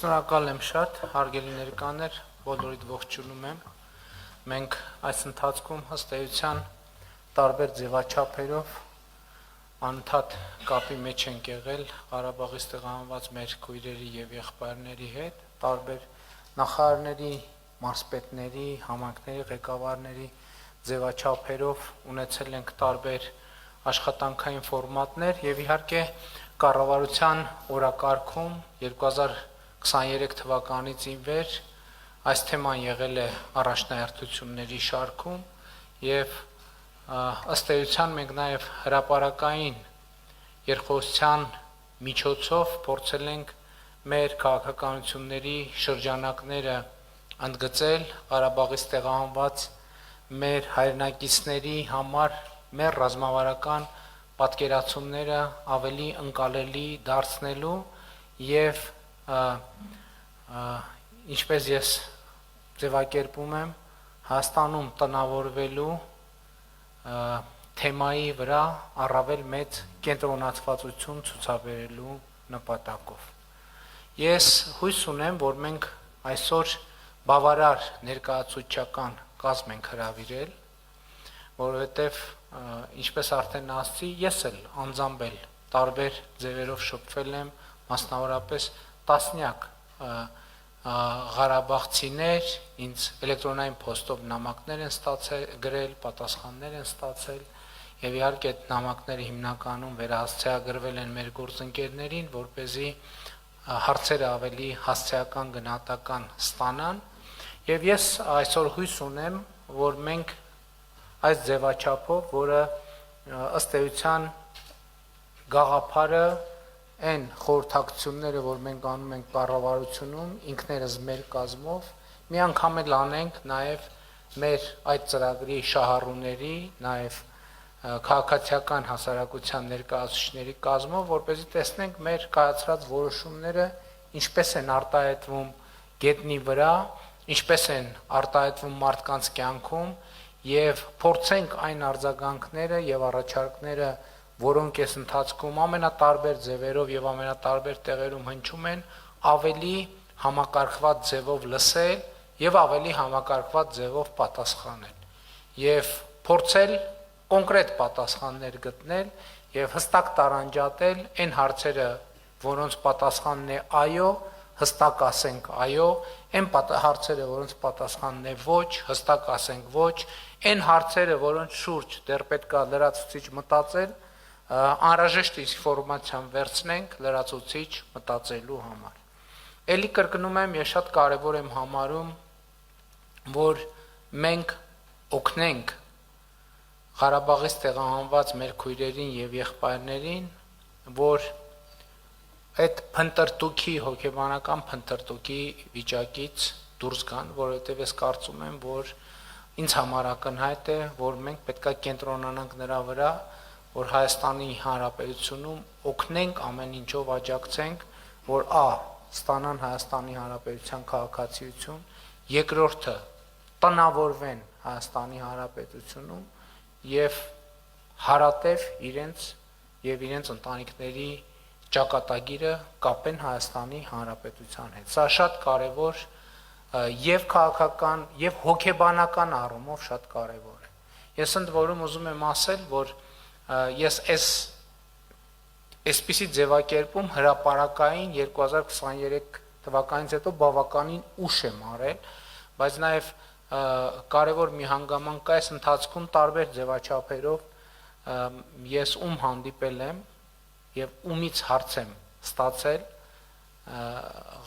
Շնորհակալ եմ շատ, հարգելի ներկաներ, բոլորիդ ողջունում եմ։ Մենք այս ընթացքում ըստ էության տարբեր ձևաչափերով անընդհատ կապի մեջ ենք եղել Ղարաբաղից տեղահանված մեր քույրերի եւ եղբայրների հետ, տարբեր նախարարների, մարզպետների, համայնքների ղեկավարների ձևաչափերով ունեցել ենք տարբեր աշխատանքային ֆորմատներ եւ իհարկե կառավարության օրակարգում 2023 թվականից ի վեր այս թեման եղել է առաջնահերթությունների շարքում եւ ըստ էության մենք նաեւ հրապարակային երկխոսության միջոցով փորձել ենք մեր քաղաքականությունների շրջանակները ընդգծել Ղարաբաղից տեղահանված մեր հայրենակիցների համար մեր ռազմավարական պատկերացումները ավելի ընկալելի դարձնելու եւ ինչպես ես ձևակերպում եմ Հայաստանում տնավորվելու թեմայի վրա առավել մեծ կենտրոնացվածություն ցուցաբերելու նպատակով ես հույս ունեմ որ մենք այսօր բավարար ներկայացուցչական կազմ ենք հրավիրել որովհետեւ ինչպես արդեն ասացի ես էլ անձամբ էլ տարբեր ձևերով շփվել եմ մասնավորապես տասնյակ ղարաբաղցիներ ինձ էլեկտրոնային փոստով նամակներ են ստացել գրել պատասխաններ են ստացել եւ իհարկե այդ նամակները հիմնականում վերահասցեագրվել են մեր գործընկերներին որպեսզի հարցերը ավելի հասցեական գնահատական ստանան եւ ես այսօր հույս ունեմ որ մենք այս ձևաչափով, որը ըստ էության գաղափարը այն խորհրդակցությունները, որ մենք անում ենք կառավարությունում, ինքներս մեր կազմով, մի անգամ էլ անենք նաև մեր այդ ծրագրի շահառուների, նաև քաղաքացիական հասարակության ներկայացուցիչների կազմով, որպեսզի տեսնենք մեր կայացրած որոշումները ինչպես են արտահայտվում գետնի վրա, ինչպես են արտահայտվում մարդկանց կյանքում եւ փորձենք այն արձագանքները եւ առաջարկները, որոնք այս ընթացքում ամենատարբեր ձևերով եւ ամենատարբեր տեղերում հնչում են, ավելի համակարգված ձևով լսել եւ ավելի համակարգված ձևով պատասխանել եւ փորձել կոնկրետ պատասխաններ գտնել եւ հստակ տարանջատել այն հարցերը, որոնց պատասխանն է այո, հստակ ասենք այո, այն հարցերը, որոնց պատասխանն է ոչ, հստակ ասենք ոչ, այն հարցերը, որոնց շուրջ դեռ պետք է լրացուցիչ մտածել, անհրաժեշտ ինֆորմացիան վերցնենք լրացուցիչ մտածելու համար։ Էլի կրկնում եմ, ես շատ կարևոր եմ համարում, որ մենք օգնենք Ղարաբաղից տեղահանված մեր քույրերին եւ եղբայրներին, որ այդ փնտրտուքի հոգեբանական փնտրտուքի վիճակից դուրս գան, որովհետև ես կարծում եմ, որ ինձ համար ակնհայտ է, որ մենք պետք է կենտրոնանանք նրա վրա, որ Հայաստանի Հանրապետությունում օգնենք ամեն ինչով աջակցենք, որ ստանան Հայաստանի Հանրապետության քաղաքացիություն, երկրորդը տնավորվեն Հայաստանի Հանրապետությունում եւ հարատև իրենց եւ իրենց ընտանիքների ճակատագիրը կապեն Հայաստանի Հանրապետության հետ։ Սա շատ կարևոր եւ քաղաքական եւ հոգեբանական առումով շատ կարևոր է։ Ես ընդ որում ուզում եմ ասել, որ ես այսպիսի ձևակերպում հրապարակային 2023 թվականից հետո բավականին ուշ եմ արել, բայց նաեւ կարևոր մի հանգամանք կա այս ընթացքում տարբեր ձևաչափերով ես հանդիպել եմ եւ ումից հարց եմ ստացել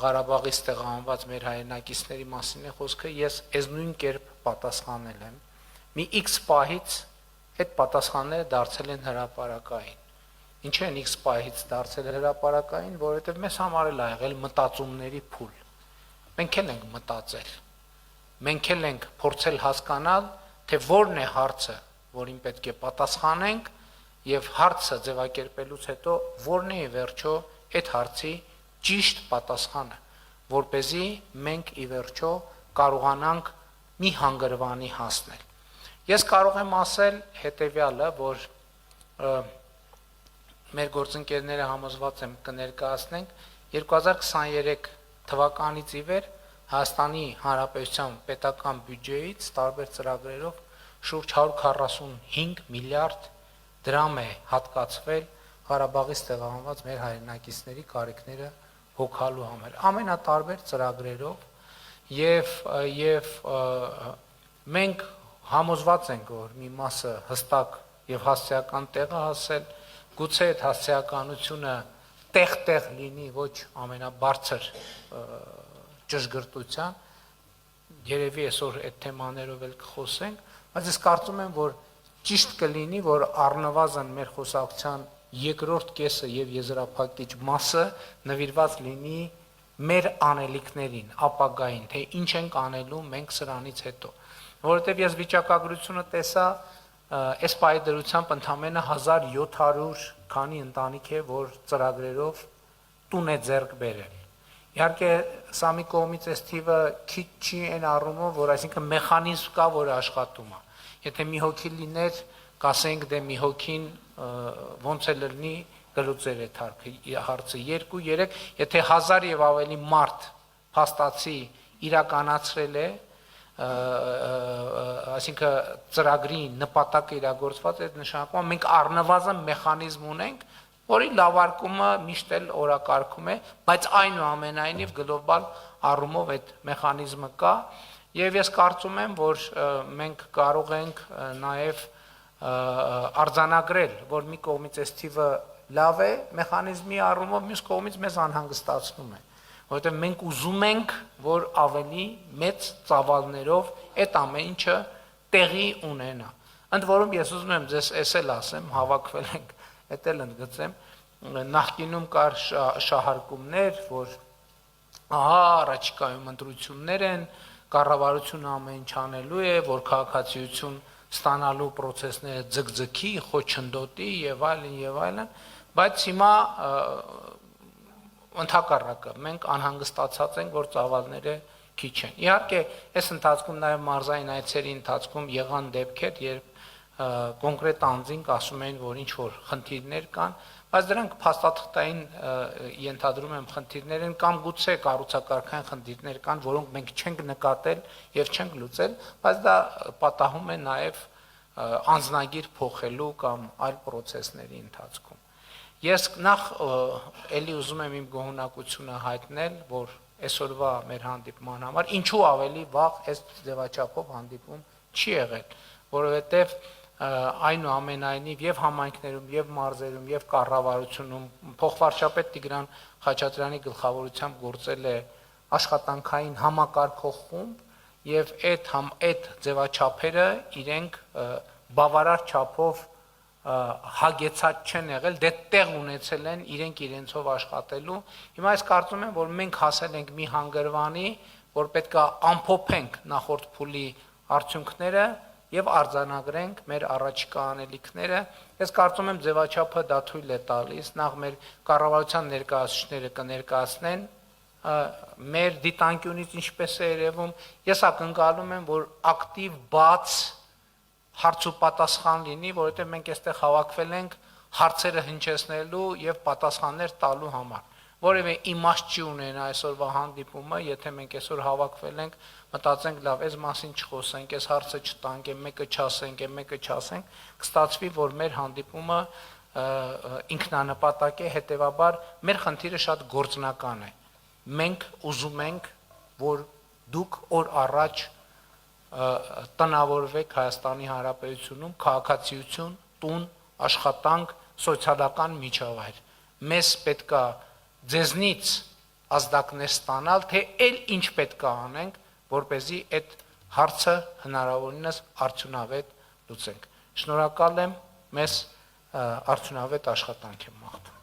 Ղարաբաղից տեղահանված մեր հայրենակիցների մասին է խոսքը, ես այս նույն կերպ պատասխանել եմ։ Մի X պահից այդ պատասխանները դարձել են հրապարակային։ Ինչ են X պահից դարձել հրապարակային, որովհետեւ մեզ համար էլ ա եղել մտածումների փուլ։ Մենք էլ ենք մտածել։ Մենք էլ ենք փորձել հասկանալ, թե որն է հարցը, որին պետք է պատասխանենք եւ հարցը ձևակերպելուց հետո որն է վերջո այդ հարցի ճիշտ պատասխանը, որպեսզի մենք ի վերջո կարողանանք մի հանգրվանի հասնել։ Ես կարող եմ ասել հետեւյալը, որ մեր գործընկերները համոզված եմ կներկայացնենք 2023 թվականից ի վեր Հայաստանի Հանրապետության պետական բյուջեից տարբեր ծրագրերով շուրջ 145 միլիարդ դրամ է հատկացվել Ղարաբաղից տեղահանված մեր հայրենակիցների կարիքները հոգալու համար ամենատարբեր ծրագրերով եւ մենք համոզված ենք որ մի մասը հստակ եւ հասարակական տեղ է հասել գուցե այդ հասարակականությունը տեղ լինի ոչ ամենաբարձր ճշգրտության երևի այսօր այդ թեմաներով էլ կխոսենք բայց ես կարծում եմ որ ճիշտ կլինի որ առնվազն մեր խոսակցության երկրորդ կեսը եւ եզրափակիչ մասը նվիրված լինի մեր անելիքներին ապագային թե ինչ ենք անելու մենք սրանից հետո որովհետեւ ես վիճակագրությունը տեսա այս պայդրությամբ ընդամենը 1700 քանի ընտանիք է որ ծրագրերով տուն է ձեռք բերել իհարկե սա մի կողմից այս թիվը քիչ չի այն առումով որ այսինքն մեխանիզմ կա որ աշխատում է եթե մի հոգի լիներ կասենք դե մի հոգին ոնց է լինի գլուծեր է հարցը 2-3 եթե 1000 եւ ավելի մարդ փաստացի իրականացրել է այսինքն ծրագրի նպատակը իրագործված է նշանակում է մենք առնվազն մեխանիզմ ունենք որի լավարկումը միշտ էլ օրակարգում է բայց այնուամենայնիվ գլոբալ առումով այդ մեխանիզմը կա եւ ես կարծում եմ որ մենք կարող ենք նաեւ արձանագրել որ մի կողմից այս թիվը լավ է մեխանիզմի առումով մյուս կողմից մեզ անհանգստացնում է որովհետեւ մենք ուզում ենք որ ավելի մեծ ծավալներով այդ ամեն ինչը տեղի ունենա ընդ որում ես ուզում եմ ձեզ էսել ասեմ հավաքվել ենք դա էլ ընդգծեմ նախկինում կար շահարկումներ որ ահա առաջիկայում ընտրություններ են կառավարությունը ամեն ինչ անելու է որ քաղաքացիություն ստանալու process-ները ձգձգի խոչընդոտի եւ այլն բայց հիմա ընդհակառակը մենք անհանգստացած ենք որ ծավալները քիչ են իհարկե այս ընթացքում նաեւ մարզային այցերի ընթացքում եղան դեպքեր երբ կոնկրետ անձինք ասում էին որ ինչ որ խնդիրներ կան բայց դրանք փաստաթղթային ենթադրում եմ խնդիրներ են կամ գուցե կառուցակարգային խնդիրներ կան որոնք մենք չենք նկատել եւ չենք լուծել բայց դա պատահում է նաեւ անձնագիր փոխելու կամ այլ process-ների ընթացքում ես նախ ելի ուզում եմ իմ գոհունակությունը հայտնել որ այսօրվա մեր հանդիպման համար ինչու ավելի վաղ այս ձևաչափով հանդիպում չի եղել որովհետեւ այնուամենայնիվ եւ համայնքներում եւ մարզերում եւ կառավարությունում փոխվարշապետ Տիգրան Խաչատրյանի գլխավորությամբ գործել է աշխատանքային համակարգող խումբ եւ այդ ձևաչափերը իրենք բավարար չափով հագեցած չեն եղել դե տեղ ունեցել են իրենցով աշխատելու հիմա ես կարծում եմ որ մենք հասել ենք մի հանգրվանի որ պետքա ամփոփենք նախորդ փուլի արդյունքները եւ արձանագրենք մեր առաջիկա անելիքները ես կարծում եմ ձևաչափը դա թույլ է տալիս նախ մեր կառավարության ներկայացուցիչները կներկայացնեն մեր դիտանկյունից ինչպես է երևում ես ակնկալում եմ որ ակտիվ բաց հարց ու պատասխան լինի որովհետեւ մենք այստեղ հավաքվել ենք հարցերը հնչեցնելու եւ պատասխաններ տալու համար որևէ իմաստ չի ունենա այսօրվա հանդիպումը եթե մենք այսօր հավաքվել ենք մտածենք լավ այս մասին չխոսենք այս հարցը չտանք մեկը չասենք կստացվի որ մեր հանդիպումը ինքնանպատակ է հետեւաբար մեր խնդիրը շատ գործնական է մենք ուզում ենք որ դուք օր առաջ տնավորվեք Հայաստանի Հանրապետությունում քաղաքացիություն տուն աշխատանք սոցիալական միջավայր մեզ պետքա ձեզնից ազդակներ ստանալ թե էլ ինչ պետքա անենք որպեսզի այդ հարցը հնարավորինս արդյունավետ լուծենք շնորհակալ եմ մեզ արդյունավետ աշխատանք եմ մաղթում